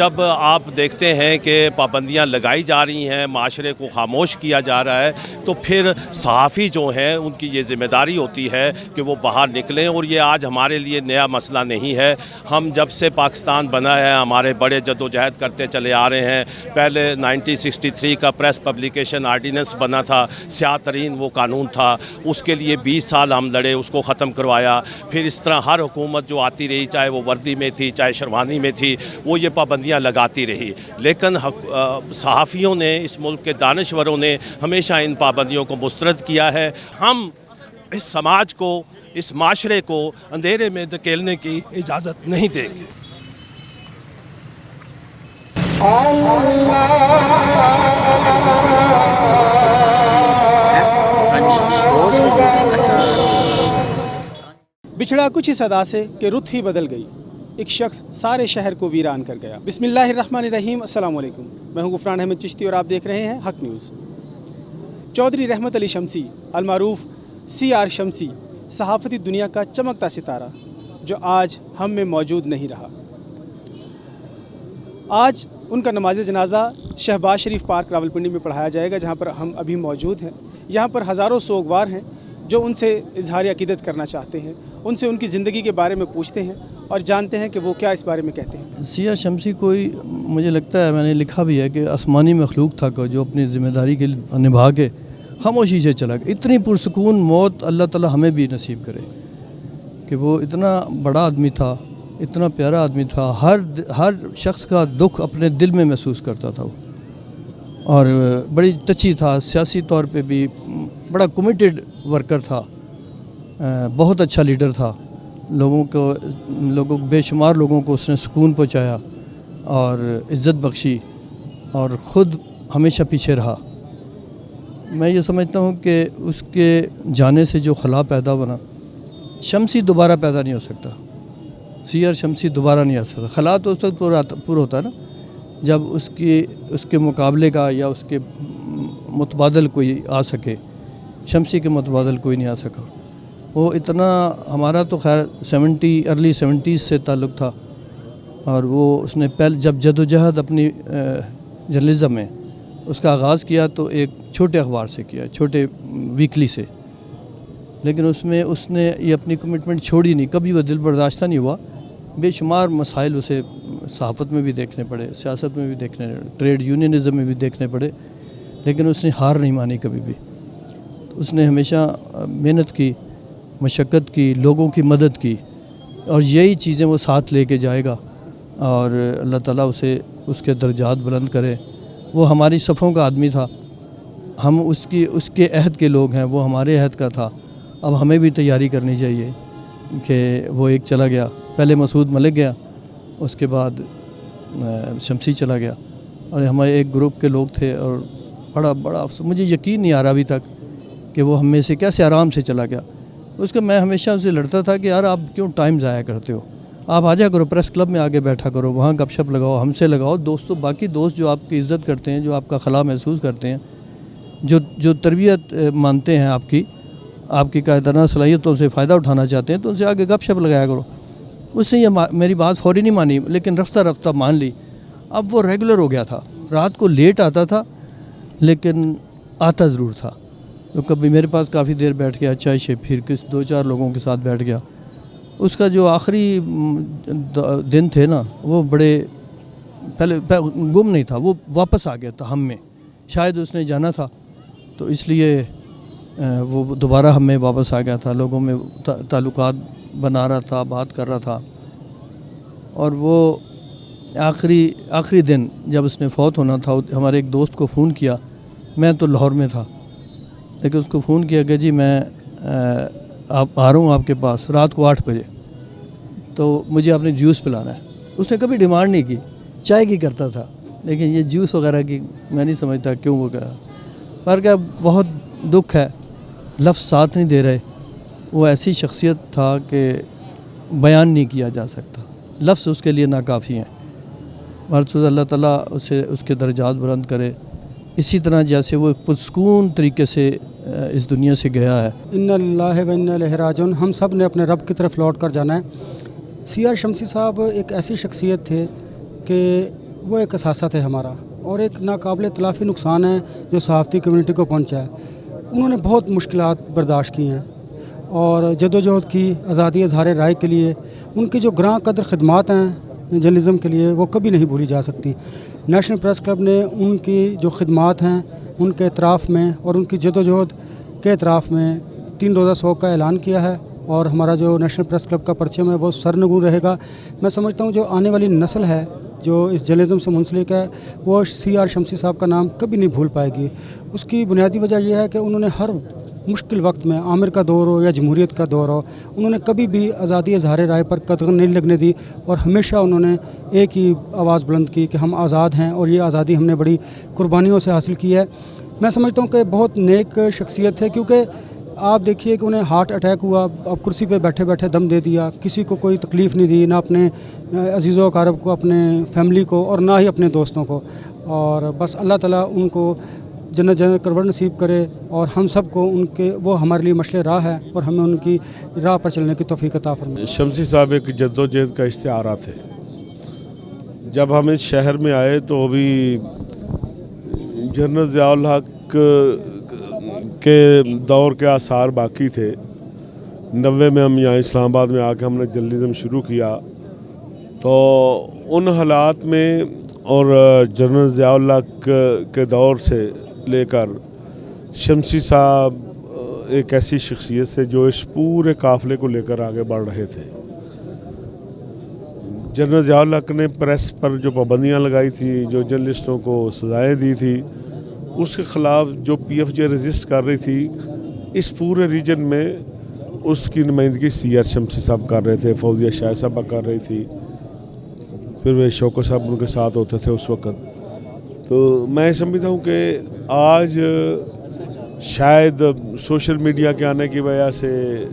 جب آپ دیکھتے ہیں کہ پابندیاں لگائی جا رہی ہیں، معاشرے کو خاموش کیا جا رہا ہے، تو پھر صحافی جو ہیں ان کی یہ ذمہ داری ہوتی ہے کہ وہ باہر نکلیں. اور یہ آج ہمارے لیے نیا مسئلہ نہیں ہے. ہم جب سے پاکستان بنا ہے ہمارے بڑے جدوجہد کرتے چلے آ رہے ہیں. پہلے 1963 کا پریس پبلیکیشن آرڈیننس بنا تھا، سیاہ ترین وہ قانون تھا، اس کے لیے 20 سال ہم لڑے، اس کو ختم کروایا. پھر اس طرح ہر حکومت جو آتی رہی، چاہے وہ وردی میں تھی چاہے شیروانی میں تھی، وہ یہ پابندیاں لگاتی رہی. لیکن صحافیوں نے، اس ملک کے دانشوروں نے ہمیشہ ان پابندیوں کو مسترد کیا ہے. ہم اس سماج کو، اس معاشرے کو اندھیرے میں دھکیلنے کی اجازت نہیں دیں گے. بچھڑا کچھ ہی صدا سے کہ رت ہی بدل گئی، ایک شخص سارے شہر کو ویران کر گیا. بسم اللہ الرحمن الرحیم. السلام علیکم، میں ہوں غفران احمد چشتی اور آپ دیکھ رہے ہیں حق نیوز. چودھری رحمت علی شمسی، المعروف CR شمسی، صحافتی دنیا کا چمکتا ستارہ جو آج ہم میں موجود نہیں رہا. آج ان کا نماز جنازہ شہباز شریف پارک راولپنڈی میں پڑھایا جائے گا، جہاں پر ہم ابھی موجود ہیں. یہاں پر ہزاروں سوگوار ہیں جو ان سے اظہار عقیدت کرنا چاہتے ہیں. ان سے ان کی زندگی کے بارے میں پوچھتے ہیں اور جانتے ہیں کہ وہ کیا اس بارے میں کہتے ہیں. CR شمسی کوئی، مجھے لگتا ہے میں نے لکھا بھی ہے کہ آسمانی مخلوق تھا جو اپنی ذمہ داری کے نبھا کے خاموشی سے چلا گیا. اتنی پرسکون موت اللہ تعالی ہمیں بھی نصیب کرے کہ وہ اتنا بڑا آدمی تھا، اتنا پیارا آدمی تھا. ہر شخص کا دکھ اپنے دل میں محسوس کرتا تھا وہ، اور بڑی ٹچی تھا. سیاسی طور پہ بھی بڑا کمیٹڈ ورکر تھا، بہت اچھا لیڈر تھا. لوگوں بے شمار لوگوں کو اس نے سکون پہنچایا اور عزت بخشی، اور خود ہمیشہ پیچھے رہا. میں یہ سمجھتا ہوں کہ اس کے جانے سے جو خلا پیدا بنا، شمسی دوبارہ پیدا نہیں ہو سکتا. CR شمسی دوبارہ نہیں آ سکتا. خلا تو اس وقت پورا ہوتا ہے نا جب اس کے مقابلے کا یا اس کے متبادل کوئی آ سکے. شمسی کے متبادل کوئی نہیں آ سکا. وہ اتنا، ہمارا تو خیر ارلی 70s سے تعلق تھا، اور وہ اس نے جب جدوجہد اپنی جرنلزم میں اس کا آغاز کیا تو ایک چھوٹے اخبار سے کیا، چھوٹے ویکلی سے. لیکن اس میں اس نے یہ اپنی کمٹمنٹ چھوڑی نہیں، کبھی وہ دل برداشتہ نہیں ہوا. بے شمار مسائل اسے صحافت میں بھی دیکھنے پڑے، سیاست میں بھی دیکھنے پڑے، ٹریڈ یونینزم میں بھی دیکھنے پڑے، لیکن اس نے ہار نہیں مانی کبھی بھی. اس نے ہمیشہ محنت کی، مشقت کی، لوگوں کی مدد کی، اور یہی چیزیں وہ ساتھ لے کے جائے گا. اور اللہ تعالیٰ اسے اس کے درجات بلند کرے. وہ ہماری صفوں کا آدمی تھا، ہم اس کے عہد کے لوگ ہیں، وہ ہمارے عہد کا تھا. اب ہمیں بھی تیاری کرنی چاہیے کہ وہ ایک چلا گیا. پہلے مسعود ملک گیا، اس کے بعد شمسی چلا گیا، اور ہمارے ایک گروپ کے لوگ تھے. اور بڑا مجھے یقین نہیں آ رہا ابھی تک کہ وہ ہم میں سے کیسے آرام سے چلا گیا. اس کا میں ہمیشہ اسے لڑتا تھا کہ یار آپ کیوں ٹائم ضائع کرتے ہو، آپ آ جا کرو پریس کلب میں آگے بیٹھا کرو، وہاں گپ شپ لگاؤ، ہم سے لگاؤ. باقی دوست جو آپ کی عزت کرتے ہیں، جو آپ کا خلا محسوس کرتے ہیں، جو تربیت مانتے ہیں آپ کی قائدانہ صلاحیتوں سے فائدہ اٹھانا چاہتے ہیں، تو ان سے آگے گپ شپ لگایا کرو. اس نے یہ میری بات فوری نہیں مانی، لیکن رفتہ رفتہ مان لی. اب وہ ریگولر ہو گیا تھا، رات کو لیٹ آتا تھا لیکن آتا ضرور تھا. تو کبھی میرے پاس کافی دیر بیٹھ گیا چائے سے، پھر 2-4 لوگوں کے ساتھ بیٹھ گیا. اس کا جو آخری دن تھے نا، وہ بڑے پہلے گم نہیں تھا، وہ واپس آ گیا تھا ہم میں. شاید اس نے جانا تھا تو اس لیے وہ دوبارہ ہم میں واپس آ گیا تھا، لوگوں میں تعلقات بنا رہا تھا، بات کر رہا تھا. اور وہ آخری دن جب اس نے فوت ہونا تھا، ہمارے ایک دوست کو فون کیا. میں تو لاہور میں تھا، لیکن اس کو فون کیا کہ جی میں آ رہا ہوں آپ کے پاس رات کو 8 بجے، تو مجھے آپ نے جوس پلانا ہے. اس نے کبھی ڈیمانڈ نہیں کی، چائے کی کرتا تھا، لیکن یہ جوس وغیرہ کی میں نہیں سمجھتا کیوں وہ کہا. پر کیا بہت دکھ ہے، لفظ ساتھ نہیں دے رہے. وہ ایسی شخصیت تھا کہ بیان نہیں کیا جا سکتا، لفظ اس کے لیے ناکافی ہیں. مرتضی اللہ تعالیٰ اسے اس کے درجات بلند کرے، اسی طرح جیسے وہ پرسکون طریقے سے اس دنیا سے گیا ہے. انا للہ و انا الیہ راجعون. ہم سب نے اپنے رب کی طرف لوٹ کر جانا ہے. CR شمسی صاحب ایک ایسی شخصیت تھے کہ وہ ایک اثاثہ ہے ہمارا، اور ایک ناقابل تلافی نقصان ہے جو صحافتی کمیونٹی کو پہنچا ہے۔ انہوں نے بہت مشکلات برداشت کی ہیں اور جدوجہد کی آزادی اظہار رائے کے لیے۔ ان کی جو گراں قدر خدمات ہیں جرنلزم کے لیے وہ کبھی نہیں بھولی جا سکتی۔ نیشنل پریس کلب نے ان کی جو خدمات ہیں ان کے اعتراف میں اور ان کی جدوجہد کے اعتراف میں 3 روزہ سوگ کا اعلان کیا ہے، اور ہمارا جو نیشنل پریس کلب کا پرچم ہے وہ سرنگون رہے گا۔ میں سمجھتا ہوں جو آنے والی نسل ہے جو اس جرنلزم سے منسلک ہے وہ CR شمسی صاحب کا نام کبھی نہیں بھول پائے گی۔ اس کی بنیادی وجہ یہ ہے کہ انہوں نے ہر مشکل وقت میں، عامر کا دور ہو یا جمہوریت کا دور ہو، انہوں نے کبھی بھی آزادی اظہار رائے پر قدغن نہیں لگنے دی، اور ہمیشہ انہوں نے ایک ہی آواز بلند کی کہ ہم آزاد ہیں اور یہ آزادی ہم نے بڑی قربانیوں سے حاصل کی ہے۔ میں سمجھتا ہوں کہ بہت نیک شخصیت ہے، کیونکہ آپ دیکھیے کہ انہیں ہارٹ اٹیک ہوا، اب کرسی پہ بیٹھے بیٹھے دم دے دیا، کسی کو کوئی تکلیف نہیں دی، نہ اپنے عزیز و اقارب کو، اپنے فیملی کو، اور نہ ہی اپنے دوستوں کو، اور بس اللہ تعالیٰ ان کو جنت کروڑ نصیب کرے، اور ہم سب کو ان کے، وہ ہمارے لیے مشعل راہ ہے اور ہمیں ان کی راہ پر چلنے کی توفیق عطا فرمائے۔ شمسی صاحب ایک جدوجہد کا استعارہ تھے۔ جب ہم اس شہر میں آئے تو ابھی جنرل ضیاء الحق کے دور کے آثار باقی تھے۔ 90 میں ہم یہاں اسلام آباد میں آ کے ہم نے جرنلزم شروع کیا، تو ان حالات میں اور جنرل ضیاء الحق کے دور سے لے کر شمسی صاحب ایک ایسی شخصیت سے جو اس پورے قافلے کو لے کر آگے بڑھ رہے تھے۔ جنرل ضیاء الحق نے پریس پر جو پابندیاں لگائی تھی، جو جرنلسٹوں کو سزائیں دی تھی، اس کے خلاف جو PFJ رجسٹ کر رہی تھی، اس پورے ریجن میں اس کی نمائندگی CR شمسی صاحب کر رہے تھے، فوزیہ شاہ صاحبہ کر رہی تھی، پھر وہ شوکت صاحب ان کے ساتھ ہوتے تھے اس وقت۔ تو میں سمجھتا ہوں کہ آج شاید سوشل میڈیا کے آنے کی وجہ سے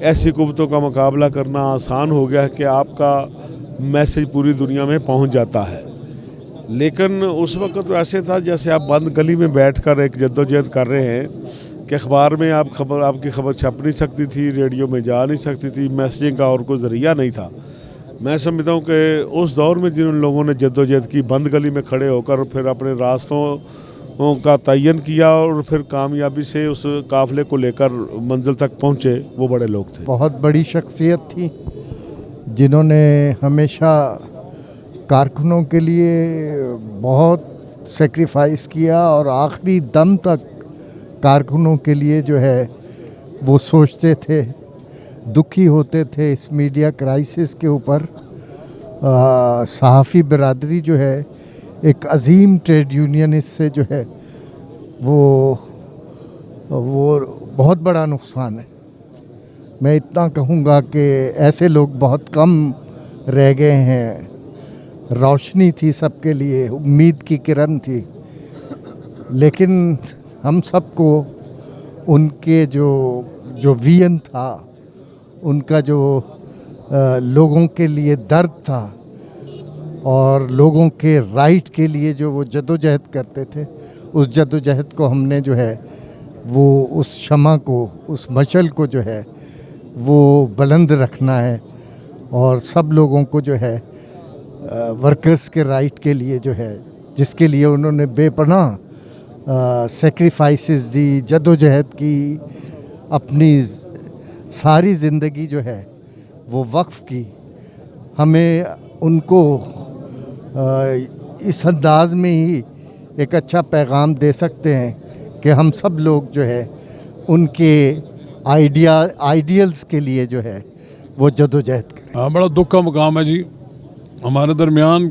ایسی قوتوں کا مقابلہ کرنا آسان ہو گیا ہے کہ آپ کا میسج پوری دنیا میں پہنچ جاتا ہے، لیکن اس وقت تو ایسے تھا جیسے آپ بند گلی میں بیٹھ کر ایک جدوجہد کر رہے ہیں کہ اخبار میں آپ کی خبر چھپ نہیں سکتی تھی، ریڈیو میں جا نہیں سکتی تھی، میسیجنگ کا اور کوئی ذریعہ نہیں تھا۔ میں سمجھتا ہوں کہ اس دور میں جن لوگوں نے جدوجہد کی، بند گلی میں کھڑے ہو کر پھر اپنے راستوں کا تعین کیا اور پھر کامیابی سے اس قافلے کو لے کر منزل تک پہنچے، وہ بڑے لوگ تھے۔ بہت بڑی شخصیت تھی جنہوں نے ہمیشہ کارکنوں کے لیے بہت سیکریفائس کیا، اور آخری دم تک کارکنوں کے لیے جو ہے وہ سوچتے تھے، دکھی ہوتے تھے اس میڈیا کرائسس کے اوپر۔ صحافی برادری جو ہے ایک عظیم ٹریڈ یونینسٹ سے جو ہے وہ بہت بڑا نقصان ہے۔ میں اتنا کہوں گا کہ ایسے لوگ بہت کم رہ گئے ہیں۔ روشنی تھی سب کے لیے، امید کی کرن تھی، لیکن ہم سب کو ان کے جو وین تھا، ان کا جو لوگوں کے لیے درد تھا اور لوگوں کے رائٹ کے لیے جو وہ جدوجہد کرتے تھے، اس جدوجہد کو ہم نے جو ہے وہ اس شمع کو، اس مشعل کو جو ہے وہ بلند رکھنا ہے، اور سب لوگوں کو جو ہے ورکرز کے رائٹ کے لیے جو ہے، جس کے لیے انہوں نے بے پناہ سیکریفائسز دی، جدوجہد کی، اپنی ساری زندگی جو ہے وہ وقف کی، ہمیں ان کو اس انداز میں ہی ایک اچھا پیغام دے سکتے ہیں کہ ہم سب لوگ جو ہے ان کے آئیڈیلز کے لیے جو ہے وہ جدوجہد کریں۔ ہاں، بڑا دکھ کا مقام ہے جی۔ ہمارے درمیان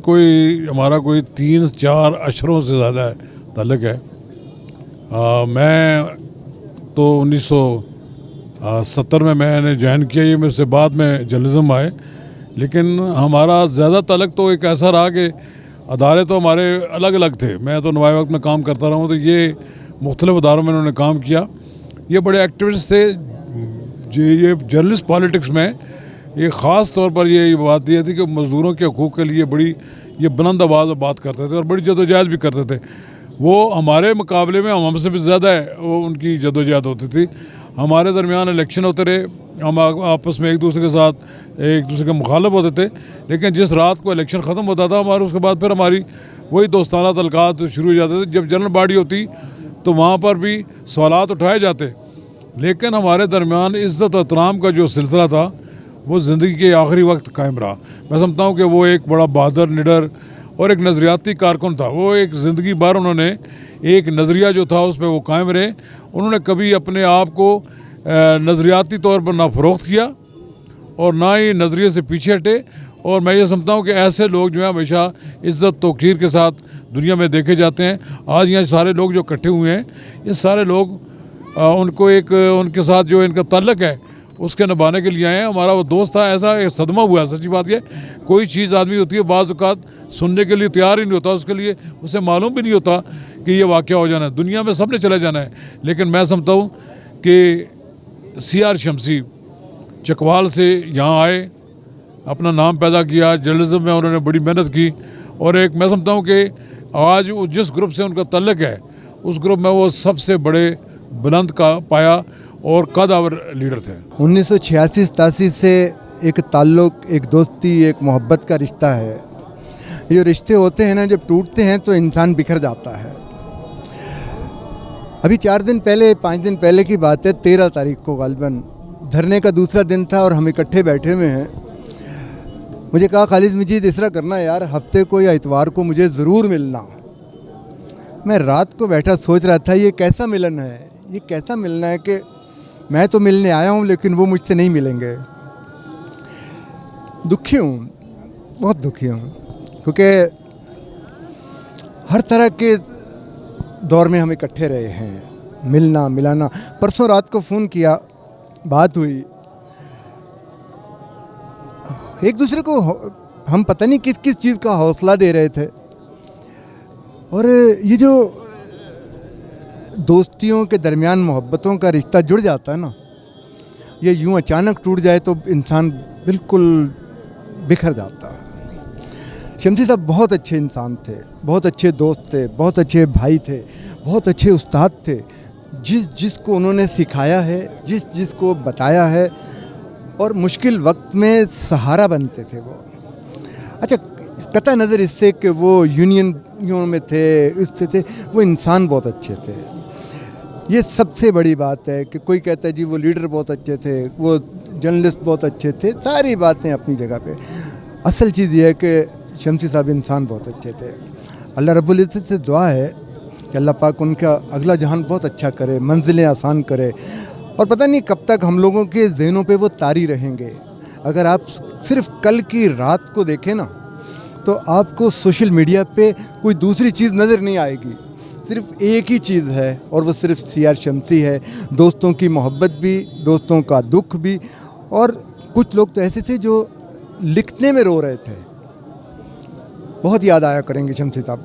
ہمارا کوئی 3-4 عشروں سے زیادہ تعلق ہے۔ میں تو 1970 میں نے جوائن کیا، یہ میرے سے بعد میں جرنلزم آئے، لیکن ہمارا زیادہ تعلق تو ایک ایسا رہا کہ ادارے تو ہمارے الگ الگ تھے۔ میں تو نوائے وقت میں کام کرتا رہا ہوں، تو یہ مختلف اداروں میں انہوں نے کام کیا۔ یہ بڑے ایکٹیوسٹ تھے۔ یہ جرنلسٹ پالیٹکس میں یہ خاص طور پر یہ بات یہ تھی کہ مزدوروں کے حقوق کے لیے بڑی یہ بلند آواز میں بات کرتے تھے اور بڑی جدوجہد بھی کرتے تھے۔ وہ ہمارے مقابلے میں ہم سے بھی زیادہ وہ ان کی جدوجہد ہوتی تھی، ہمارے درمیان الیکشن ہوتے رہے, ہم آپس میں ایک دوسرے کے ساتھ ایک دوسرے کے مخالف ہوتے تھے, لیکن جس رات کو الیکشن ختم ہوتا تھا ہمارے, اس کے بعد پھر ہماری وہی دوستانہ تعلقات شروع ہو جاتے تھے. جب جنرل باڈی ہوتی تو وہاں پر بھی سوالات اٹھائے جاتے, لیکن ہمارے درمیان عزت و احترام کا جو سلسلہ تھا وہ زندگی کے آخری وقت قائم رہا. میں سمجھتا ہوں کہ وہ ایک بڑا بہادر نڈر اور ایک نظریاتی کارکن تھا. وہ ایک زندگی بھر انہوں نے ایک نظریہ جو تھا اس پہ وہ قائم رہے. انہوں نے کبھی اپنے آپ کو نظریاتی طور پر نہ فروخت کیا اور نہ ہی نظریے سے پیچھے ہٹے. اور میں یہ سمجھتا ہوں کہ ایسے لوگ جو ہیں ہمیشہ عزت توقیر کے ساتھ دنیا میں دیکھے جاتے ہیں. آج یہاں سارے لوگ جو اکٹھے ہوئے ہیں, یہ سارے لوگ ان کو ایک ان کے ساتھ جو ان کا تعلق ہے اس کے نبھانے کے لیے آئے ہیں. ہمارا وہ دوست تھا, ایسا ایک صدمہ ہوا. سچی بات یہ, کوئی چیز آدمی ہوتی ہے بعض اوقات سننے کے لیے تیار ہی نہیں ہوتا, اس کے لیے اسے معلوم بھی نہیں ہوتا کہ یہ واقعہ ہو جانا ہے. دنیا میں سب نے چلے جانا ہے, لیکن میں سمجھتا ہوں کہ CR شمسی چکوال سے یہاں آئے, اپنا نام پیدا کیا, جرنلزم میں انہوں نے بڑی محنت کی, اور ایک میں سمجھتا ہوں کہ آج جس گروپ سے ان کا تعلق ہے اس گروپ میں وہ سب سے بڑے بلند کا پایا اور قدآور لیڈر تھے. 1986-87 سے ایک تعلق, ایک دوستی, ایک محبت کا رشتہ ہے. یہ رشتے ہوتے ہیں نا, جب ٹوٹتے ہیں تو انسان بکھر جاتا ہے. ابھی 4 دن پہلے 5 دن پہلے کی بات ہے, 13 تاریخ کو غالباً دھرنے کا دوسرا دن تھا اور ہم اکٹھے بیٹھے ہوئے ہیں. مجھے کہا خالد مجید اس طرح کرنا یار, ہفتے کو یا اتوار کو مجھے ضرور ملنا. میں رات کو بیٹھا سوچ رہا تھا یہ کیسا ملن ہے, یہ کیسا ملنا ہے کہ میں تو ملنے آیا ہوں لیکن وہ مجھ سے نہیں ملیں گے. دکھی ہوں, بہت دکھی ہوں, کیونکہ ہر طرح کے دور میں ہم اکٹھے رہے ہیں, ملنا ملانا. پرسوں رات کو فون کیا, بات ہوئی, ایک دوسرے کو ہم پتہ نہیں کس کس چیز کا حوصلہ دے رہے تھے. اور یہ جو دوستیوں کے درمیان محبتوں کا رشتہ جڑ جاتا ہے نا, یہ یوں اچانک ٹوٹ جائے تو انسان بالکل بکھر جاتا ہے. شمسی صاحب بہت اچھے انسان تھے, بہت اچھے دوست تھے, بہت اچھے بھائی تھے, بہت اچھے استاد تھے. جس کو انہوں نے سکھایا ہے, جس کو بتایا ہے, اور مشکل وقت میں سہارا بنتے تھے وہ. اچھا قطع نظر اس سے کہ وہ یونینوں میں تھے, اس سے تھے, وہ انسان بہت اچھے تھے. یہ سب سے بڑی بات ہے کہ کوئی کہتا ہے جی وہ لیڈر بہت اچھے تھے, وہ جرنلسٹ بہت اچھے تھے. ساری باتیں اپنی جگہ پہ. اصل چیز یہ ہے کہ شمسی صاحب انسان بہت اچھے تھے. اللہ رب العزت سے دعا ہے کہ اللہ پاک ان کا اگلا جہان بہت اچھا کرے, منزلیں آسان کرے. اور پتہ نہیں کب تک ہم لوگوں کے ذہنوں پہ وہ طاری رہیں گے. اگر آپ صرف کل کی رات کو دیکھیں نا تو آپ کو سوشل میڈیا پہ کوئی دوسری چیز نظر نہیں آئے گی. صرف ایک ہی چیز ہے اور وہ صرف CR شمسی ہے. دوستوں کی محبت بھی, دوستوں کا دکھ بھی. اور کچھ لوگ تو ایسے تھے جو لکھنے میں رو رہے تھے. بہت یاد آیا کریں گے شمسی صاحب,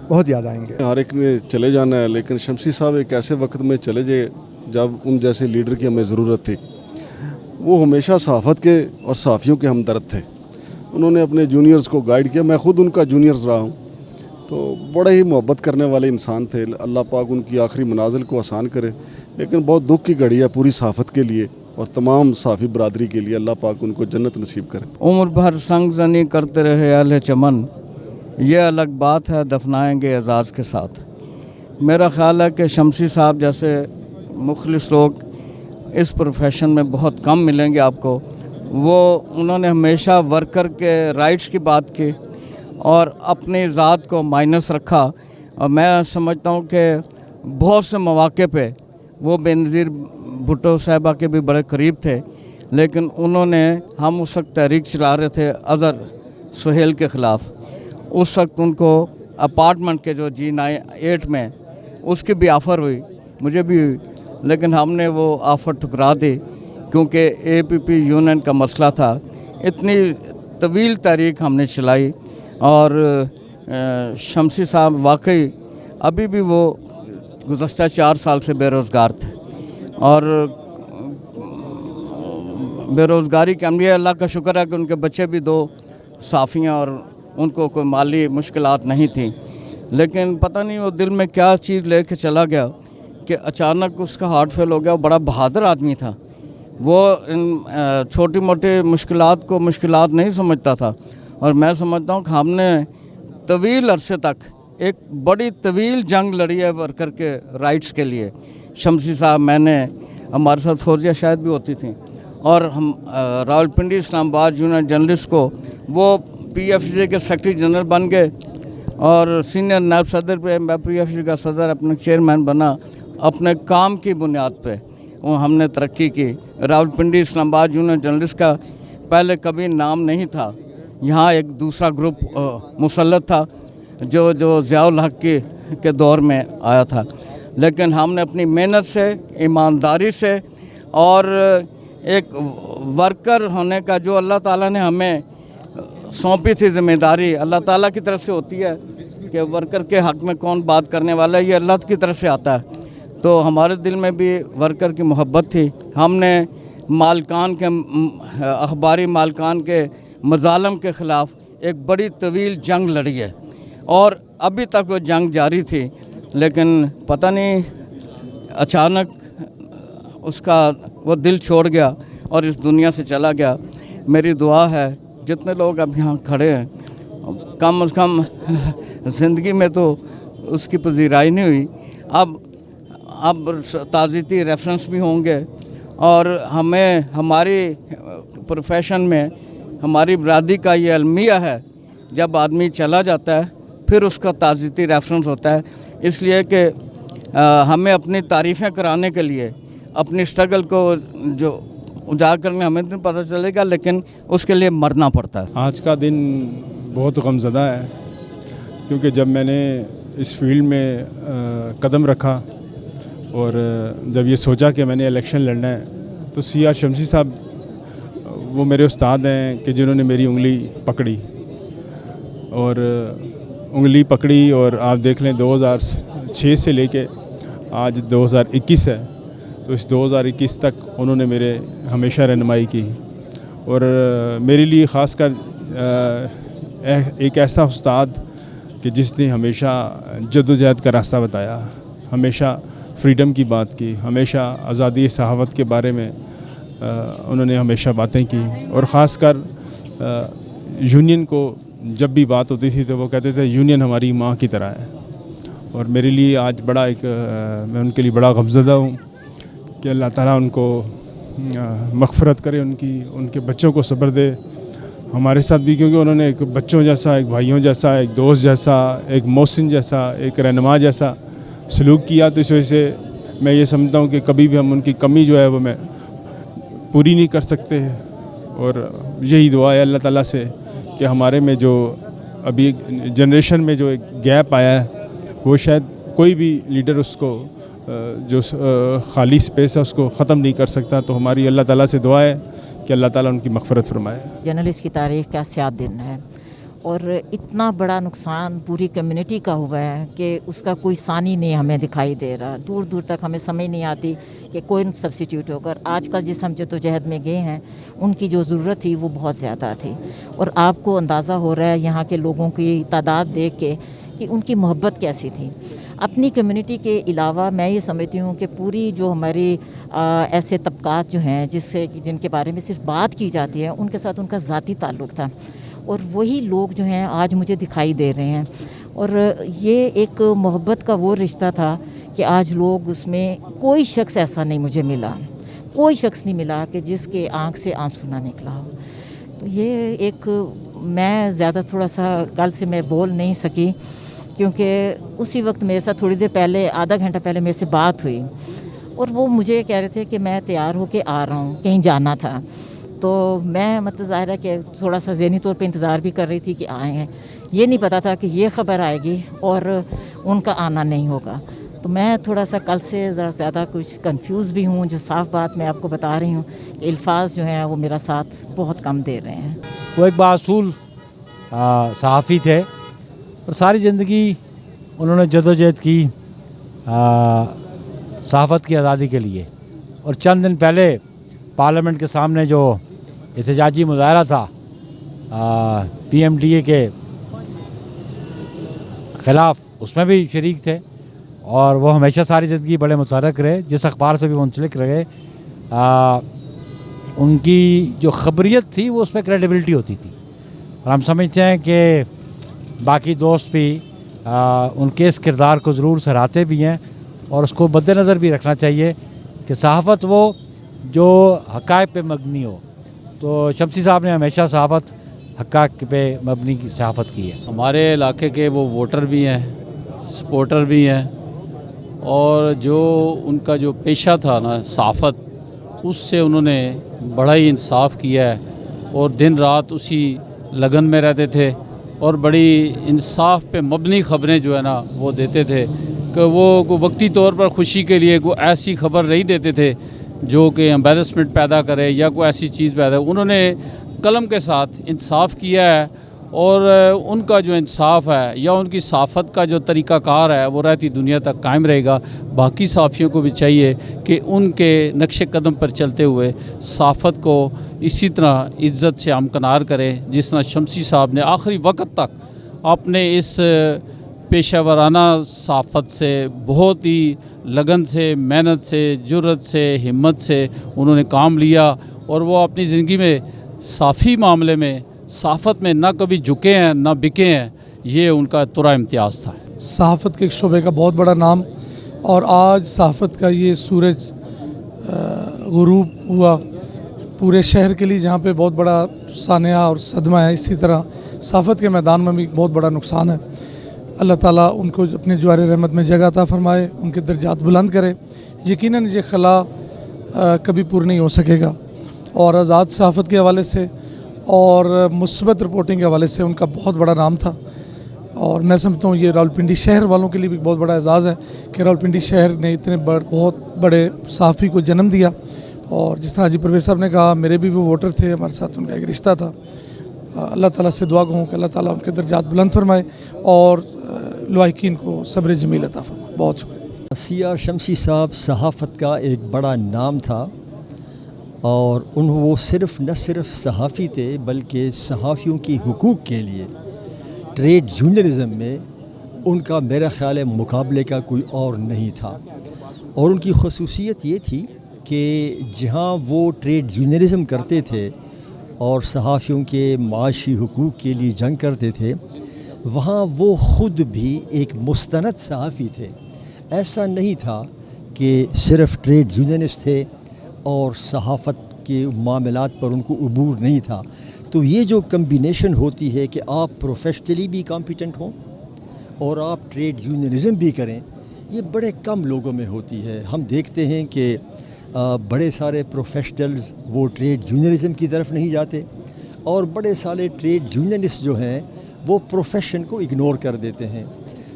بہت یاد آئیں گے. ہر ایک نے چلے جانا ہے, لیکن شمسی صاحب ایک ایسے وقت میں چلے گئے جب ان جیسے لیڈر کی ہمیں ضرورت تھی. وہ ہمیشہ صحافت کے اور صحافیوں کے ہمدرد تھے. انہوں نے اپنے جونیئرز کو گائیڈ کیا. میں خود ان کا جونیئرز رہا ہوں, تو بڑے ہی محبت کرنے والے انسان تھے. اللہ پاک ان کی آخری منازل کو آسان کرے. لیکن بہت دکھ کی گھڑی ہے پوری صحافت کے لیے اور تمام صحافی برادری کے لیے. اللہ پاک ان کو جنت نصیب کرے. عمر بھر سنگ زنی کرتے رہے اہل چمن, یہ الگ بات ہے دفنائیں گے اعزاز کے ساتھ. میرا خیال ہے کہ شمسی صاحب جیسے مخلص لوگ اس پروفیشن میں بہت کم ملیں گے آپ کو. انہوں نے ہمیشہ ورکر کے رائٹس کی بات کی اور اپنی ذات کو مائنس رکھا. اور میں سمجھتا ہوں کہ بہت سے مواقع پہ وہ بینظیر بھٹو صاحبہ کے بھی بڑے قریب تھے, لیکن انہوں نے, ہم اس وقت تحریک چلا رہے تھے اظہر سہیل کے خلاف. اس وقت ان کو اپارٹمنٹ کے جو G8 میں اس کی بھی آفر ہوئی, مجھے بھی ہوئی, لیکن ہم نے وہ آفر ٹھکرا دی کیونکہ APP یونین کا مسئلہ تھا. اتنی طویل تاریخ ہم نے چلائی. اور شمسی صاحب واقعی ابھی بھی وہ گزشتہ 4 سال سے بے روزگار تھے, اور بے روزگاری کے عملیہ اللہ کا شکر ہے کہ ان کے بچے بھی 2 صحافی ہیں اور ان کو کوئی مالی مشکلات نہیں تھیں. لیکن پتہ نہیں وہ دل میں کیا چیز لے کے چلا گیا کہ اچانک اس کا ہارٹ فیل ہو گیا. وہ بڑا بہادر آدمی تھا, وہ چھوٹی موٹی مشکلات کو مشکلات نہیں سمجھتا تھا. اور میں سمجھتا ہوں کہ ہم نے طویل عرصے تک ایک بڑی طویل جنگ لڑی ہے ورکر کے رائٹس کے لیے. شمسی صاحب, میں نے, ہمارے ساتھ فوزیہ شاید بھی ہوتی تھیں, اور ہم راولپنڈی اسلام آباد یونین جرنلسٹ کو وہ پی ایف جے کے سیکرٹری جنرل بن گئے اور سینئر نائب صدر پہ میں پی ایف جے کا صدر اپنا چیئرمین بنا. اپنے کام کی بنیاد پہ وہ ہم نے ترقی کی. راولپنڈی اسلام آباد یونین جرنلسٹ کا پہلے کبھی نام نہیں تھا. یہاں ایک دوسرا گروپ مسلط تھا جو ضیاء الحق کے دور میں آیا تھا. لیکن ہم نے اپنی محنت سے, ایمانداری سے, اور ایک ورکر ہونے کا جو اللہ تعالیٰ نے ہمیں سونپی تھی ذمہ داری, اللہ تعالیٰ کی طرف سے ہوتی ہے کہ ورکر کے حق میں کون بات کرنے والا ہے, یہ اللہ کی طرف سے آتا ہے. تو ہمارے دل میں بھی ورکر کی محبت تھی. ہم نے مالکان کے, اخباری مالکان کے مظالم کے خلاف ایک بڑی طویل جنگ لڑی ہے, اور ابھی تک وہ جنگ جاری تھی. لیکن پتہ نہیں اچانک اس کا وہ دل چھوڑ گیا اور اس دنیا سے چلا گیا. میری دعا ہے جتنے لوگ اب یہاں کھڑے ہیں, کم از کم زندگی میں تو اس کی پذیرائی نہیں ہوئی. اب تعزیتی ریفرنس بھی ہوں گے, اور ہمیں ہماری پروفیشن میں ہماری برادری کا یہ المیہ ہے, جب آدمی چلا جاتا ہے پھر اس کا تعزیتی ریفرنس ہوتا ہے. اس لیے کہ ہمیں اپنی تعریفیں کرانے کے لیے اپنی اسٹرگل کو جو اجاگر کرنے ہمیں نہیں پتہ چلے گا, لیکن اس کے لیے مرنا پڑتا ہے. آج کا دن بہت غمزدہ ہے, کیونکہ جب میں نے اس فیلڈ میں قدم رکھا اور جب یہ سوچا کہ میں نے الیکشن لڑنا ہے, تو سی آر شمسی صاحب وہ میرے استاد ہیں کہ جنہوں نے میری انگلی پکڑی, اور انگلی پکڑی, اور آپ دیکھ لیں 2006 سے لے کے آج 2021 ہے, تو اس 2021 تک انہوں نے میرے ہمیشہ رہنمائی کی. اور میرے لیے خاص کر ایک ایسا استاد کہ جس نے ہمیشہ جدوجہد کا راستہ بتایا, ہمیشہ فریڈم کی بات کی, ہمیشہ آزادی صحافت کے بارے میں انہوں نے ہمیشہ باتیں کی. اور خاص کر یونین کو جب بھی بات ہوتی تھی تو وہ کہتے تھے یونین ہماری ماں کی طرح ہے. اور میرے لیے آج بڑا میں ان کے لیے بڑا غمزدہ ہوں کہ اللہ تعالیٰ ان کو مغفرت کرے, ان کے بچوں کو صبر دے. ہمارے ساتھ بھی, کیونکہ انہوں نے ایک بچوں جیسا, ایک بھائیوں جیسا, ایک دوست جیسا, ایک محسن جیسا, ایک رہنما جیسا سلوک کیا. تو اس وجہ سے میں یہ سمجھتا ہوں کہ کبھی بھی ہم ان کی کمی جو ہے وہ میں پوری نہیں کر سکتے. اور یہی دعا ہے اللہ تعالیٰ سے کہ ہمارے میں جو ابھی جنریشن میں جو ایک گیپ آیا ہے, وہ شاید کوئی بھی لیڈر اس کو جو خالی سپیس ہے اس کو ختم نہیں کر سکتا. تو ہماری اللہ تعالیٰ سے دعا ہے کہ اللہ تعالیٰ ان کی مغفرت فرمائے. جرنلسٹ کی تاریخ کا سیاہ دن ہے, اور اتنا بڑا نقصان پوری کمیونٹی کا ہوا ہے کہ اس کا کوئی ثانی نہیں ہمیں دکھائی دے رہا. دور دور تک ہمیں سمجھ نہیں آتی کہ کوئی سبسٹیوٹ ہو کر. آج کل جس ہم جدوجہد میں گئے ہیں ان کی جو ضرورت تھی وہ بہت زیادہ تھی, اور آپ کو اندازہ ہو رہا ہے یہاں کے لوگوں کی تعداد دیکھ کے کہ ان کی محبت کیسی تھی. اپنی کمیونٹی کے علاوہ میں یہ سمجھتی ہوں کہ پوری جو ہماری ایسے طبقات جو ہیں جن کے بارے میں صرف بات کی جاتی ہے, ان کے ساتھ ان کا ذاتی تعلق تھا, اور وہی لوگ جو ہیں آج مجھے دکھائی دے رہے ہیں. اور یہ ایک محبت کا وہ رشتہ تھا کہ آج لوگ اس میں, کوئی شخص ایسا نہیں مجھے ملا, کوئی شخص نہیں ملا کہ جس کے آنکھ سے آنسو نہ نکلا ہو. تو یہ ایک, میں زیادہ تھوڑا سا کل سے میں بول نہیں سکی, کیونکہ اسی وقت میرے ساتھ تھوڑی دیر پہلے, آدھا گھنٹہ پہلے میرے سے بات ہوئی, اور وہ مجھے کہہ رہے تھے کہ میں تیار ہو کے آ رہا ہوں, کہیں جانا تھا. تو میں مطلب ظاہر ہے کہ تھوڑا سا ذہنی طور پہ انتظار بھی کر رہی تھی کہ آئے ہیں. یہ نہیں پتا تھا کہ یہ خبر آئے گی اور ان کا آنا نہیں ہوگا. تو میں تھوڑا سا کل سے ذرا زیادہ کچھ کنفیوز بھی ہوں. جو صاف بات میں آپ کو بتا رہی ہوں کہ الفاظ جو ہیں وہ میرا ساتھ بہت کم دے رہے ہیں. وہ ایک باصول صحافی تھے, اور ساری زندگی انہوں نے جدوجہد کی صحافت کی آزادی کے لیے. اور چند دن پہلے پارلیمنٹ کے سامنے جو احتجاجی مظاہرہ تھا پی ایم ڈی اے کے خلاف, اس میں بھی شریک تھے, اور وہ ہمیشہ ساری زندگی بڑے متحرک رہے، جس اخبار سے بھی منسلک رہے ان کی جو خبریت تھی وہ اس پہ کریڈیبلٹی ہوتی تھی، اور ہم سمجھتے ہیں کہ باقی دوست بھی ان کے اس کردار کو ضرور سراہتے بھی ہیں، اور اس کو مد نظر بھی رکھنا چاہیے کہ صحافت وہ جو حقائق پہ مبنی ہو۔ تو شمسی صاحب نے ہمیشہ صحافت حقائق پہ مبنی کی صحافت کی ہے۔ ہمارے علاقے کے وہ ووٹر بھی ہیں، سپورٹر بھی ہیں، اور جو ان کا جو پیشہ تھا نا صحافت، اس سے انہوں نے بڑا ہی انصاف کیا ہے، اور دن رات اسی لگن میں رہتے تھے، اور بڑی انصاف پہ مبنی خبریں جو ہے نا وہ دیتے تھے، کہ وہ کوئی وقتی طور پر خوشی کے لیے کوئی ایسی خبر نہیں دیتے تھے جو کہ امبیرسمنٹ پیدا کرے یا کوئی ایسی چیز پیدا۔ انہوں نے قلم کے ساتھ انصاف کیا ہے، اور ان کا جو انصاف ہے یا ان کی صحافت کا جو طریقہ کار ہے وہ رہتی دنیا تک قائم رہے گا۔ باقی صحافیوں کو بھی چاہیے کہ ان کے نقش قدم پر چلتے ہوئے صحافت کو اسی طرح عزت سے ہمکنار کریں، جس طرح شمسی صاحب نے آخری وقت تک اپنے اس پیشہ ورانہ صحافت سے بہت ہی لگن سے، محنت سے، جرأت سے، ہمت سے انہوں نے کام لیا، اور وہ اپنی زندگی میں صحافی معاملے میں، صحافت میں نہ کبھی جھکے ہیں نہ بکے ہیں، یہ ان کا ترا امتیاز تھا۔ صحافت کے ایک شعبے کا بہت بڑا نام، اور آج صحافت کا یہ سورج غروب ہوا پورے شہر کے لیے، جہاں پہ بہت بڑا سانحہ اور صدمہ ہے، اسی طرح صحافت کے میدان میں بھی بہت بڑا نقصان ہے۔ اللہ تعالیٰ ان کو اپنے جوار رحمت میں جگہ عطا فرمائے، ان کے درجات بلند کرے۔ یقیناً یہ خلا کبھی پور نہیں ہو سکے گا، اور آزاد صحافت کے حوالے سے اور مثبت رپورٹنگ کے حوالے سے ان کا بہت بڑا نام تھا، اور میں سمجھتا ہوں یہ راولپنڈی شہر والوں کے لیے بھی بہت بڑا اعزاز ہے کہ راولپنڈی شہر نے اتنے بہت بڑے صحافی کو جنم دیا۔ اور جس طرح جی پرویز صاحب نے کہا، میرے بھی وہ ووٹر تھے، ہمارے ساتھ ان کا ایک رشتہ تھا۔ اللہ تعالیٰ سے دعا کہوں کہ اللہ تعالیٰ ان کے درجات بلند فرمائے اور لواحقین کو صبر جمیل عطا فرمائے۔ بہت شکریہ۔ سیار شمسی صاحب صحافت کا ایک بڑا نام تھا، اور وہ نہ صرف صحافی تھے بلکہ صحافیوں کی حقوق کے لیے ٹریڈ یونینزم میں ان کا میرا خیال ہے مقابلے کا کوئی اور نہیں تھا۔ اور ان کی خصوصیت یہ تھی کہ جہاں وہ ٹریڈ یونینزم کرتے تھے اور صحافیوں کے معاشی حقوق کے لیے جنگ کرتے تھے، وہاں وہ خود بھی ایک مستند صحافی تھے۔ ایسا نہیں تھا کہ صرف ٹریڈ یونینسٹ تھے اور صحافت کے معاملات پر ان کو عبور نہیں تھا۔ تو یہ جو کمبینیشن ہوتی ہے کہ آپ پروفیشنلی بھی کمپیٹنٹ ہوں اور آپ ٹریڈ یونینزم بھی کریں، یہ بڑے کم لوگوں میں ہوتی ہے۔ ہم دیکھتے ہیں کہ بڑے سارے پروفیشنلز وہ ٹریڈ یونینزم کی طرف نہیں جاتے، اور بڑے سارے ٹریڈ یونینسٹ جو ہیں وہ پروفیشن کو اگنور کر دیتے ہیں۔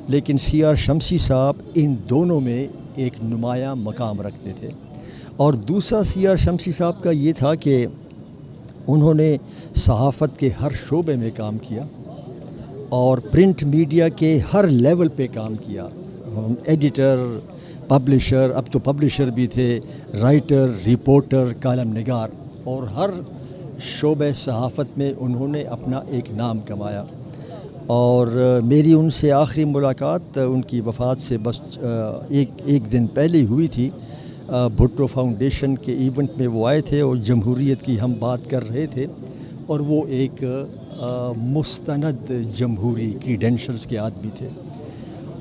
لیکن سیار شمسی صاحب ان دونوں میں ایک نمایاں مقام رکھتے تھے۔ اور دوسرا سیار شمسی صاحب کا یہ تھا کہ انہوں نے صحافت کے ہر شعبے میں کام کیا، اور پرنٹ میڈیا کے ہر لیول پہ کام کیا۔ ایڈیٹر، پبلشر، اب تو پبلشر بھی تھے، رائٹر، رپورٹر، کالم نگار، اور ہر شعبہ صحافت میں انہوں نے اپنا ایک نام کمایا۔ اور میری ان سے آخری ملاقات ان کی وفات سے بس ایک دن پہلے ہی ہوئی تھی۔ بھٹو فاؤنڈیشن کے ایونٹ میں وہ آئے تھے اور جمہوریت کی ہم بات کر رہے تھے، اور وہ ایک مستند جمہوری کریڈینشلز کے آدمی تھے،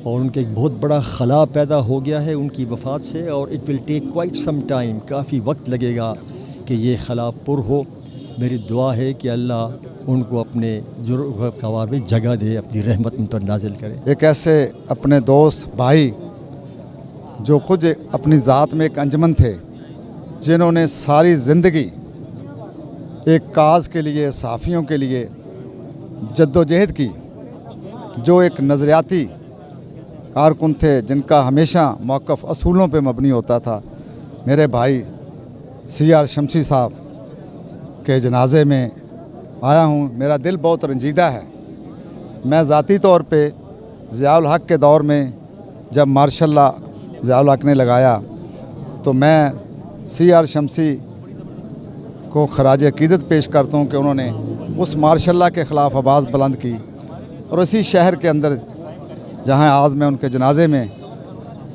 اور ان کا ایک بہت بڑا خلا پیدا ہو گیا ہے ان کی وفات سے، اور it will take quite some time, کافی وقت لگے گا کہ یہ خلا پر ہو۔ میری دعا ہے کہ اللہ ان کو اپنے جرغ میں جگہ دے، اپنی رحمت ان پر نازل کرے۔ ایک ایسے اپنے دوست بھائی جو خود اپنی ذات میں ایک انجمن تھے، جنہوں نے ساری زندگی ایک کاز کے لیے، صحافیوں کے لیے جد و جہد کی، جو ایک نظریاتی کارکن تھے، جن کا ہمیشہ موقف اصولوں پہ مبنی ہوتا تھا۔ میرے بھائی سیار شمسی صاحب کے جنازے میں آیا ہوں، میرا دل بہت رنجیدہ ہے۔ میں ذاتی طور پہ ضیاء الحق کے دور میں جب مارشاء اللہ ضیاء الحق نے لگایا، تو میں سیار شمسی کو خراج عقیدت پیش کرتا ہوں کہ انہوں نے اس مارشاء اللہ کے خلاف آواز بلند کی، اور اسی شہر کے اندر جہاں آج میں ان کے جنازے میں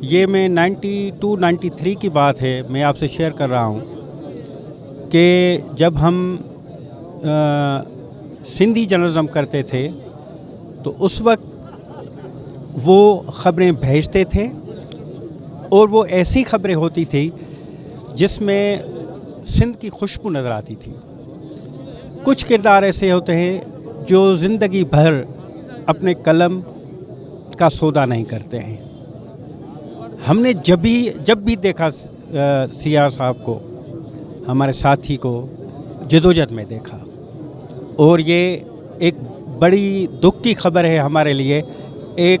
یہ میں 92-93 کی بات ہے، میں آپ سے شیئر کر رہا ہوں کہ جب ہم سندھی جرنلزم کرتے تھے تو اس وقت وہ خبریں بھیجتے تھے اور وہ ایسی خبریں ہوتی تھی جس میں سندھ کی خوشبو نظر آتی تھی. کچھ کردار ایسے ہوتے ہیں جو زندگی بھر اپنے قلم کا سودا نہیں کرتے ہیں. ہم نے جب بھی دیکھا سی آر صاحب کو، ہمارے ساتھی کو جدوجہد میں دیکھا، اور یہ ایک بڑی دکھ کی خبر ہے ہمارے لیے. ایک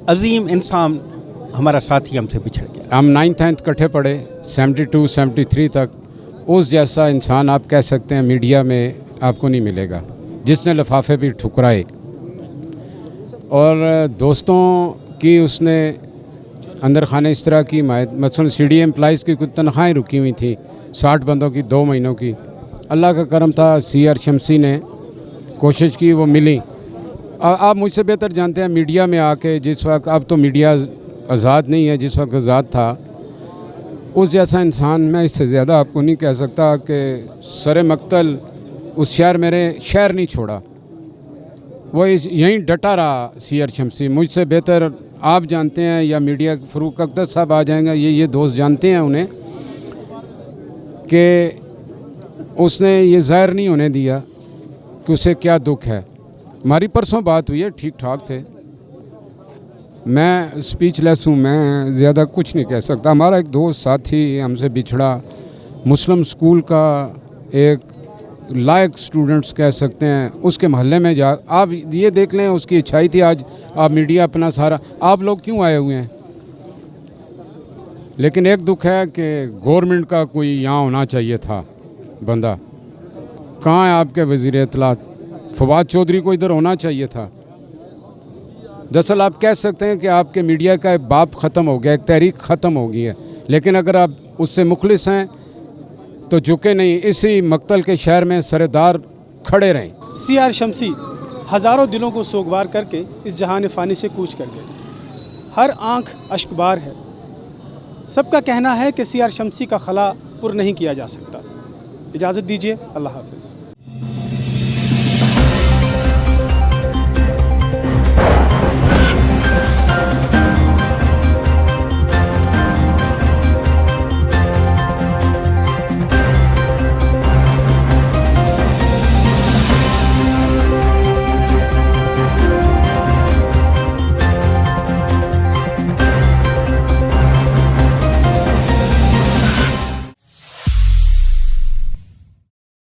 عظیم انسان ہمارا ساتھی ہم سے بچھڑ گیا. ہم 9th کٹھے پڑھے 72-73 تک. اس جیسا انسان آپ کہہ سکتے ہیں میڈیا میں آپ کو نہیں ملے گا، جس نے لفافے بھی ٹھکرائے، اور دوستوں کی اس نے اندر خانے اس طرح کی حمایت. مثلا سی ڈی امپلائز کی کچھ تنخواہیں رکی ہوئی تھیں 60 بندوں کی 2 مہینوں کی. اللہ کا کرم تھا، سی آر شمسی نے کوشش کی، وہ ملی. آپ مجھ سے بہتر جانتے ہیں میڈیا میں آ کے جس وقت، اب تو میڈیا آزاد نہیں ہے، جس وقت آزاد تھا، اس جیسا انسان میں اس سے زیادہ آپ کو نہیں کہہ سکتا کہ سر مقتل اس میرے شہر نہیں چھوڑا. وہ یہیں ڈٹا رہا سی آر شمسی. مجھ سے بہتر آپ جانتے ہیں، یا میڈیا فروخ اختر صاحب آ جائیں گے، یہ دوست جانتے ہیں انہیں، کہ اس نے یہ ظاہر نہیں ہونے دیا کہ اسے کیا دکھ ہے. ہماری پرسوں بات ہوئی ہے، ٹھیک ٹھاک تھے. میں اسپیچ لیس ہوں، میں زیادہ کچھ نہیں کہہ سکتا. ہمارا ایک دوست ساتھی ہم سے بچھڑا، مسلم اسکول کا ایک لائق سٹوڈنٹس کہہ سکتے ہیں، اس کے محلے میں جا آپ یہ دیکھ لیں، اس کی اچھائی تھی. آج آپ میڈیا اپنا سارا، آپ لوگ کیوں آئے ہوئے ہیں؟ لیکن ایک دکھ ہے کہ گورنمنٹ کا کوئی یہاں ہونا چاہیے تھا بندہ. کہاں ہے آپ کے وزیر اطلاعات؟ فواد چودھری کو ادھر ہونا چاہیے تھا. دراصل آپ کہہ سکتے ہیں کہ آپ کے میڈیا کا ایک باب ختم ہو گیا، ایک تحریک ختم ہو گئی ہے. لیکن اگر آپ اس سے مخلص ہیں تو جھکے نہیں، اسی مقتل کے شہر میں سردار کھڑے رہیں. سی آر شمسی ہزاروں دلوں کو سوگوار کر کے اس جہان فانی سے کوچ کر گئے. ہر آنکھ اشکبار ہے. سب کا کہنا ہے کہ سی آر شمسی کا خلا پر نہیں کیا جا سکتا. اجازت دیجیے، اللہ حافظ.